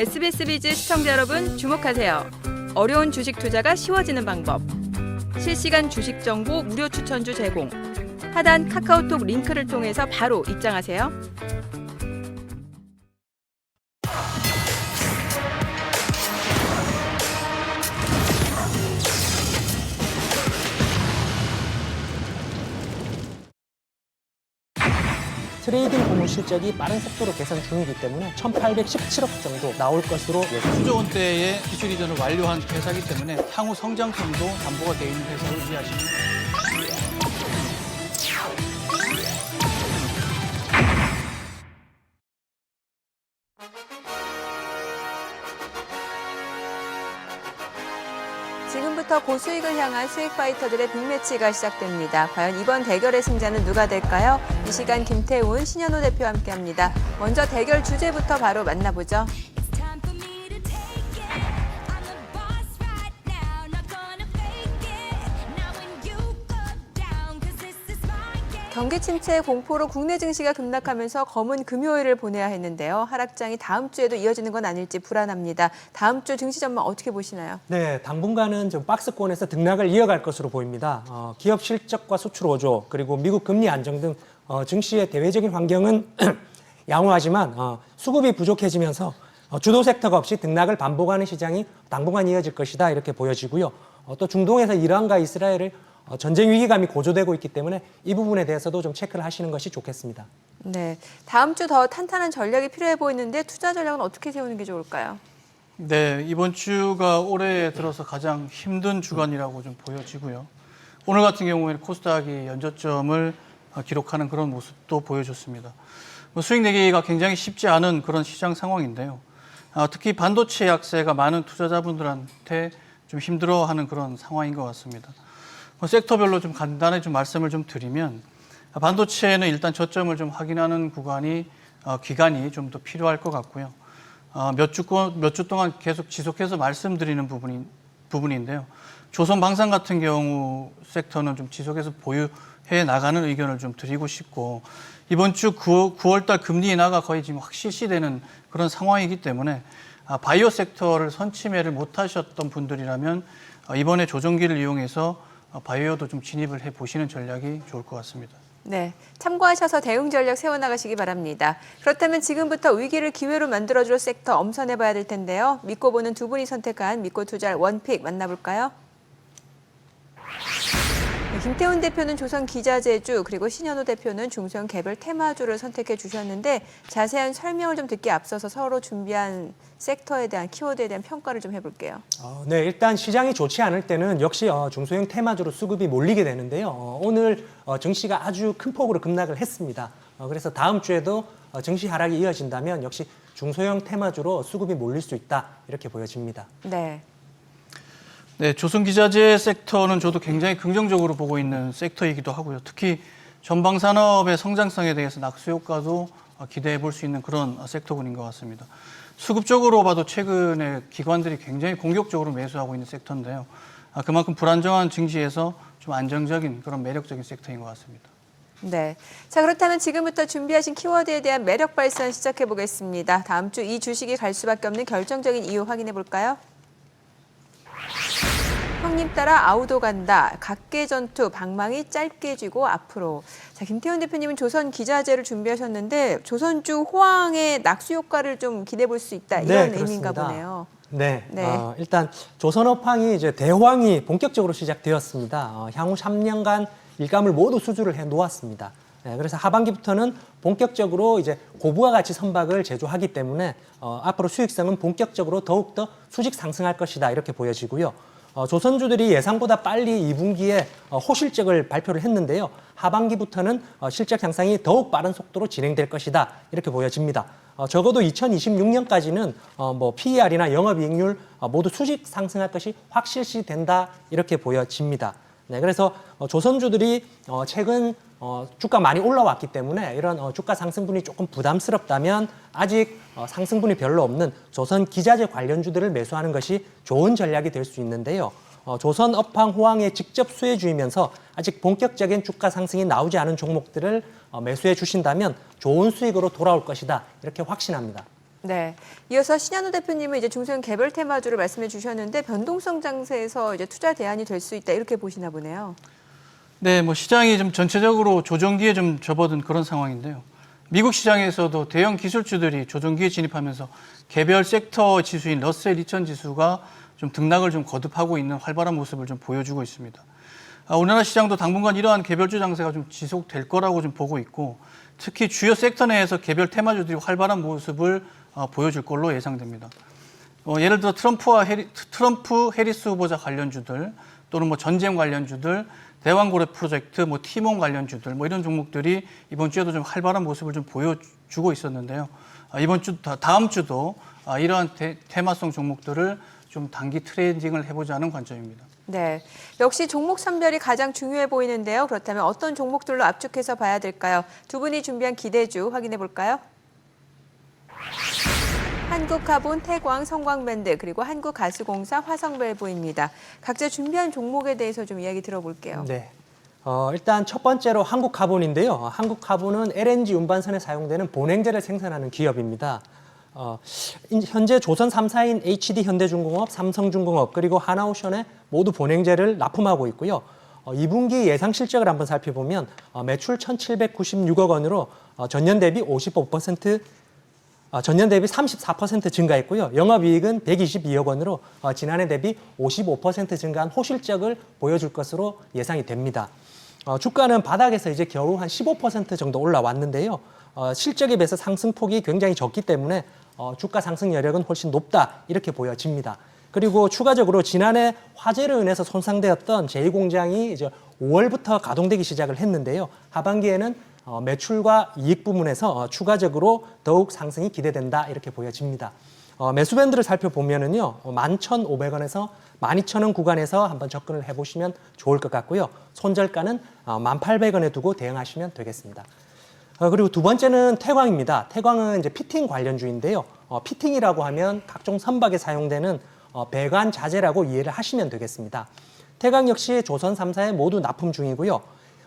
SBS 비즈 시청자 여러분 주목하세요. 어려운 주식 투자가 쉬워지는 방법. 실시간 주식 정보 무료 추천주 제공. 하단 카카오톡 링크를 통해서 바로 입장하세요. 트레이딩 부문 실적이 빠른 속도로 개선 중이기 때문에 1,817억 정도 나올 것으로 예상됩니다. 9조 원대의 기술 이전을 완료한 회사이기 때문에 향후 성장성도 담보가 되어 있는 회사로 이해하시면 됩니다. 지금부터 고수익을 향한 수익 파이터들의 빅매치가 시작됩니다. 과연 이번 대결의 승자는 누가 될까요? 이 시간 김태훈, 신현호 대표와 함께합니다. 먼저 대결 주제부터 바로 만나보죠. 경기 침체의 공포로 국내 증시가 급락하면서 검은 금요일을 보내야 했는데요. 하락장이 다음 주에도 이어지는 건 아닐지 불안합니다. 다음 주 증시 전망 어떻게 보시나요? 네, 당분간은 좀 박스권에서 등락을 이어갈 것으로 보입니다. 기업 실적과 수출 호조, 그리고 미국 금리 안정 등 증시의 대외적인 환경은 양호하지만 수급이 부족해지면서 주도 섹터가 없이 등락을 반복하는 시장이 당분간 이어질 것이다 이렇게 보여지고요. 또 중동에서 이란과 이스라엘을 전쟁 위기감이 고조되고 있기 때문에 이 부분에 대해서도 좀 체크를 하시는 것이 좋겠습니다. 네, 다음 주 더 탄탄한 전략이 필요해 보이는데 투자 전략은 어떻게 세우는 게 좋을까요? 네, 이번 주가 올해 들어서 가장 힘든 주간이라고 좀 보여지고요. 오늘 같은 경우에는 코스닥이 연저점을 기록하는 그런 모습도 보여줬습니다. 수익 내기가 굉장히 쉽지 않은 그런 시장 상황인데요. 특히 반도체 약세가 많은 투자자분들한테 좀 힘들어하는 그런 상황인 것 같습니다. 섹터별로 좀 간단히 좀 말씀을 좀 드리면 반도체는 일단 저점을 좀 확인하는 기간이 좀 더 필요할 것 같고요. 몇 주 동안 계속 지속해서 말씀드리는 부분인데요. 조선방산 같은 경우 섹터는 좀 지속해서 보유해 나가는 의견을 좀 드리고 싶고 이번 주 9월달 금리 인하가 거의 지금 확실시되는 그런 상황이기 때문에 바이오 섹터를 선취매를 못하셨던 분들이라면 이번에 조정기를 이용해서 바이오도 좀 진입을 해보시는 전략이 좋을 것 같습니다. 네, 참고하셔서 대응 전략 세워나가시기 바랍니다. 그렇다면 지금부터 위기를 기회로 만들어줄 섹터 엄선해봐야 될 텐데요. 믿고 보는 두 분이 선택한 믿고 투자할 원픽 만나볼까요? 김태훈 대표는 조선 기자재주 그리고 신현호 대표는 중소형 개별 테마주를 선택해 주셨는데 자세한 설명을 좀 듣기 앞서서 서로 준비한 섹터에 대한 키워드에 대한 평가를 좀 해볼게요. 네, 일단 시장이 좋지 않을 때는 역시 중소형 테마주로 수급이 몰리게 되는데요. 오늘 증시가 아주 큰 폭으로 급락을 했습니다. 그래서 다음 주에도 증시 하락이 이어진다면 역시 중소형 테마주로 수급이 몰릴 수 있다 이렇게 보여집니다. 네. 네, 조선기자재 섹터는 저도 굉장히 긍정적으로 보고 있는 섹터이기도 하고요. 특히 전방산업의 성장성에 대해서 낙수 효과도 기대해 볼 수 있는 그런 섹터군인 것 같습니다. 수급적으로 봐도 최근에 기관들이 굉장히 공격적으로 매수하고 있는 섹터인데요. 그만큼 불안정한 증시에서 좀 안정적인 그런 매력적인 섹터인 것 같습니다. 네. 자, 그렇다면 지금부터 준비하신 키워드에 대한 매력 발산 시작해 보겠습니다. 다음 주 이 주식이 갈 수밖에 없는 결정적인 이유 확인해 볼까요? 형님 따라 아우도 간다. 각계 전투 방망이 짧게 쥐고 앞으로. 자, 김태훈 대표님은 조선 기자재를 준비하셨는데 조선주 호황의 낙수 효과를 좀 기대해 볼 수 있다. 이런 네, 의미인가 그렇습니다. 보네요. 네, 네. 일단 조선업황이 이제 대호황이 본격적으로 시작되었습니다. 향후 3년간 일감을 모두 수주를 해 놓았습니다. 네, 그래서 하반기부터는 본격적으로 이제 고부와 가치 선박을 제조하기 때문에 앞으로 수익성은 본격적으로 더욱더 수직 상승할 것이다 이렇게 보여지고요. 조선주들이 예상보다 빨리 2분기에 호실적을 발표를 했는데요. 하반기부터는 실적 향상이 더욱 빠른 속도로 진행될 것이다 이렇게 보여집니다. 적어도 2026년까지는 뭐 PER이나 영업이익률 모두 수직 상승할 것이 확실시 된다 이렇게 보여집니다. 네, 그래서 조선주들이 최근 주가 많이 올라왔기 때문에 이런 주가 상승분이 조금 부담스럽다면 아직 상승분이 별로 없는 조선 기자재 관련주들을 매수하는 것이 좋은 전략이 될 수 있는데요. 조선 업황 호황의 직접 수혜주이면서 아직 본격적인 주가 상승이 나오지 않은 종목들을 매수해 주신다면 좋은 수익으로 돌아올 것이다 이렇게 확신합니다. 네. 이어서 신현우 대표님은 이제 중소형 개별 테마주를 말씀해 주셨는데 변동성 장세에서 이제 투자 대안이 될 수 있다 이렇게 보시나 보네요. 네, 뭐 시장이 좀 전체적으로 조정기에 좀 접어든 그런 상황인데요. 미국 시장에서도 대형 기술주들이 조정기에 진입하면서 개별 섹터 지수인 러셀 2000 지수가 좀 등락을 좀 거듭하고 있는 활발한 모습을 좀 보여주고 있습니다. 우리나라 시장도 당분간 이러한 개별주 장세가 좀 지속될 거라고 좀 보고 있고, 특히 주요 섹터 내에서 개별 테마주들이 활발한 모습을 보여줄 걸로 예상됩니다. 예를 들어 트럼프 해리스 후보자 관련주들, 또는 뭐 전쟁 관련주들, 대왕고래 프로젝트, 뭐 티몬 관련주들, 뭐 이런 종목들이 이번 주에도 좀 활발한 모습을 좀 보여주고 있었는데요. 이번 주, 다음 주도 이러한 테마성 종목들을 좀 단기 트레이딩을 해보자는 관점입니다. 네. 역시 종목 선별이 가장 중요해 보이는데요. 그렇다면 어떤 종목들로 압축해서 봐야 될까요? 두 분이 준비한 기대주 확인해 볼까요? 한국카본, 태광, 성광밴드, 그리고 한국가스공사, 화성밸브입니다. 각자 준비한 종목에 대해서 좀 이야기 들어볼게요. 네. 일단 첫 번째로 한국카본인데요. 한국카본은 LNG 운반선에 사용되는 본행제를 생산하는 기업입니다. 현재 조선 3사인 HD 현대중공업, 삼성중공업, 그리고 하나오션에 모두 본행제를 납품하고 있고요. 2분기 예상 실적을 한번 살펴보면 매출 1,796억 원으로 전년 대비 34% 증가했고요. 영업이익은 122억 원으로 지난해 대비 55% 증가한 호실적을 보여줄 것으로 예상이 됩니다. 주가는 바닥에서 이제 겨우 한 15% 정도 올라왔는데요. 실적에 비해서 상승폭이 굉장히 적기 때문에 주가 상승 여력은 훨씬 높다 이렇게 보여집니다. 그리고 추가적으로 지난해 화재로 인해서 손상되었던 제2공장이 이제 5월부터 가동되기 시작을 했는데요. 하반기에는 매출과 이익 부문에서 추가적으로 더욱 상승이 기대된다 이렇게 보여집니다. 매수 밴드를 살펴보면은요, 11,500원에서 12,000원 구간에서 한번 접근을 해보시면 좋을 것 같고요. 손절가는 1,800원에 두고 대응하시면 되겠습니다. 그리고 두 번째는 태광입니다. 태광은 이제 피팅 관련주인데요. 피팅이라고 하면 각종 선박에 사용되는 배관 자재라고 이해를 하시면 되겠습니다. 태광 역시 조선 3사에 모두 납품 중이고요.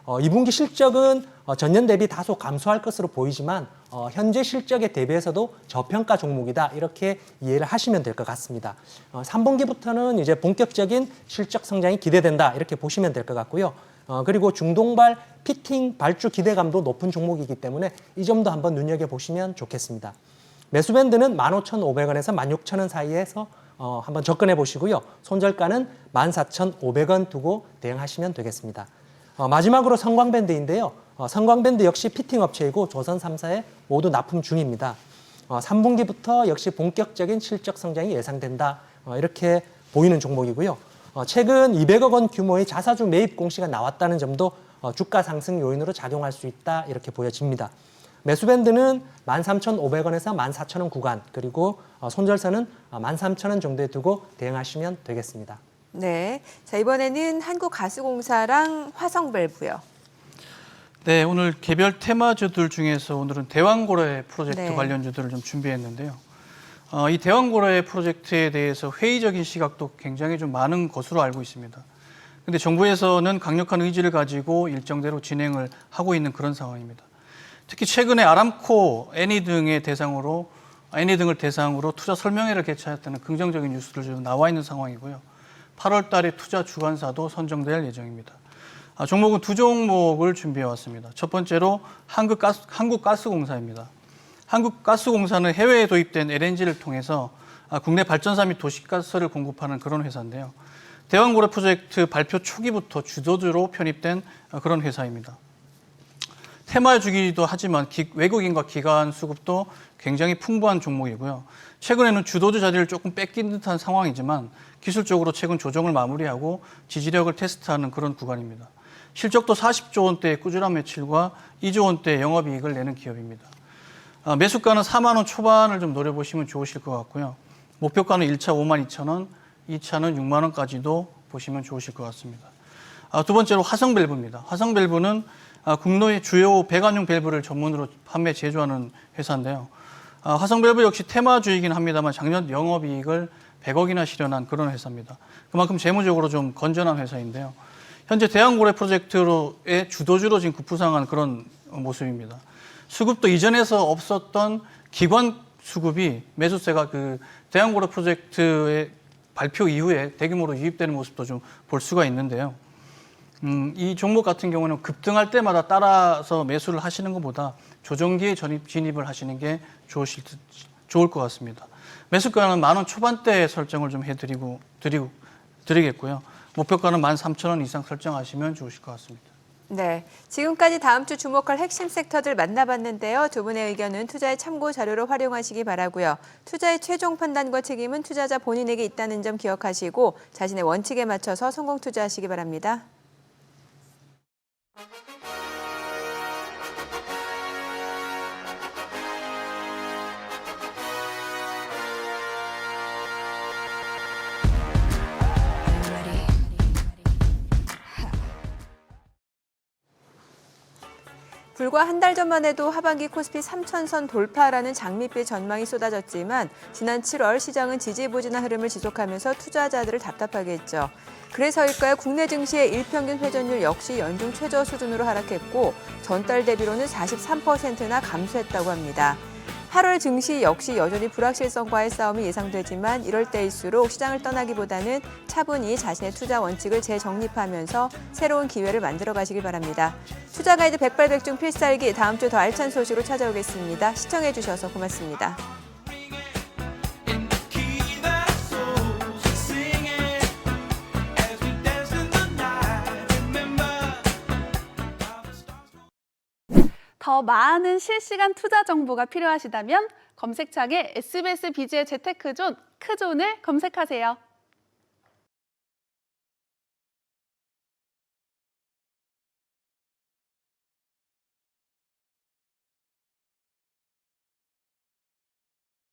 2분기 실적은 전년 대비 다소 감소할 것으로 보이지만 현재 실적에 대비해서도 저평가 종목이다 이렇게 이해를 하시면 될 것 같습니다. 3분기부터는 이제 본격적인 실적 성장이 기대된다 이렇게 보시면 될 것 같고요. 그리고 중동발 피팅 발주 기대감도 높은 종목이기 때문에 이 점도 한번 눈여겨보시면 좋겠습니다. 매수밴드는 15,500원에서 16,000원 사이에서 한번 접근해 보시고요. 손절가는 14,500원 두고 대응하시면 되겠습니다. 마지막으로 성광밴드인데요. 성광밴드 역시 피팅 업체이고 조선 3사에 모두 납품 중입니다. 3분기부터 역시 본격적인 실적 성장이 예상된다. 이렇게 보이는 종목이고요. 최근 200억 원 규모의 자사주 매입 공시가 나왔다는 점도 주가 상승 요인으로 작용할 수 있다. 이렇게 보여집니다. 매수밴드는 13,500원에서 14,000원 구간, 그리고 손절선은 13,000원 정도에 두고 대응하시면 되겠습니다. 네. 자, 이번에는 한국가스공사랑 화성밸브요. 네, 오늘 개별 테마주들 중에서 오늘은 대왕고래 프로젝트 네. 관련주들을 좀 준비했는데요. 이 대왕고래 프로젝트에 대해서 회의적인 시각도 굉장히 좀 많은 것으로 알고 있습니다. 근데 정부에서는 강력한 의지를 가지고 일정대로 진행을 하고 있는 그런 상황입니다. 특히 최근에 아람코, 애니 등을 대상으로 투자 설명회를 개최했다는 긍정적인 뉴스들 좀 나와 있는 상황이고요. 8월 달에 투자 주관사도 선정될 예정입니다. 종목은 두 종목을 준비해 왔습니다. 첫 번째로 한국가스공사입니다. 한국가스공사는 해외에 도입된 LNG를 통해서 국내 발전사 및 도시가스를 공급하는 그런 회사인데요. 대왕고래 프로젝트 발표 초기부터 주도주로 편입된 그런 회사입니다. 테마주기도 하지만 외국인과 기관 수급도 굉장히 풍부한 종목이고요. 최근에는 주도주 자리를 조금 뺏긴 듯한 상황이지만 기술적으로 최근 조정을 마무리하고 지지력을 테스트하는 그런 구간입니다. 실적도 40조 원대의 꾸준한 매출과 2조 원대의 영업이익을 내는 기업입니다. 매수가는 4만 원 초반을 좀 노려보시면 좋으실 것 같고요. 목표가는 1차 5만 2천 원, 2차는 6만 원까지도 보시면 좋으실 것 같습니다. 두 번째로 화성밸브입니다. 화성밸브는 국내의 주요 배관용 밸브를 전문으로 판매 제조하는 회사인데요. 화성밸브 역시 테마주이긴 합니다만 작년 영업이익을 100억이나 실현한 그런 회사입니다. 그만큼 재무적으로 좀 건전한 회사인데요. 현재 대왕고래 프로젝트의 주도주로 지금 급부상한 그런 모습입니다. 수급도 이전에서 없었던 기관 수급이 매수세가 그 대한고려 프로젝트의 발표 이후에 대규모로 유입되는 모습도 좀 볼 수가 있는데요. 이 종목 같은 경우는 급등할 때마다 따라서 매수를 하시는 것보다 조정기에 진입을 하시는 게 좋을 것 같습니다. 매수가는 10,000원 초반대에 설정을 좀 드리겠고요. 목표가는 13,000원 이상 설정하시면 좋으실 것 같습니다. 네, 지금까지 다음 주 주목할 핵심 섹터들 만나봤는데요. 두 분의 의견은 투자의 참고 자료로 활용하시기 바라고요. 투자의 최종 판단과 책임은 투자자 본인에게 있다는 점 기억하시고 자신의 원칙에 맞춰서 성공 투자하시기 바랍니다. 불과 한 달 전만 해도 하반기 코스피 3,000선 돌파라는 장밋빛 전망이 쏟아졌지만 지난 7월 시장은 지지부진한 흐름을 지속하면서 투자자들을 답답하게 했죠. 그래서일까요? 국내 증시의 일평균 회전율 역시 연중 최저 수준으로 하락했고 전달 대비로는 43%나 감소했다고 합니다. 8월 증시 역시 여전히 불확실성과의 싸움이 예상되지만 이럴 때일수록 시장을 떠나기보다는 차분히 자신의 투자 원칙을 재정립하면서 새로운 기회를 만들어 가시길 바랍니다. 투자 가이드 백발백중 필살기 다음 주 더 알찬 소식으로 찾아오겠습니다. 시청해 주셔서 고맙습니다. 더 많은 실시간 투자 정보가 필요하시다면 검색창에 SBS 비즈의 재테크존, 크존을 검색하세요.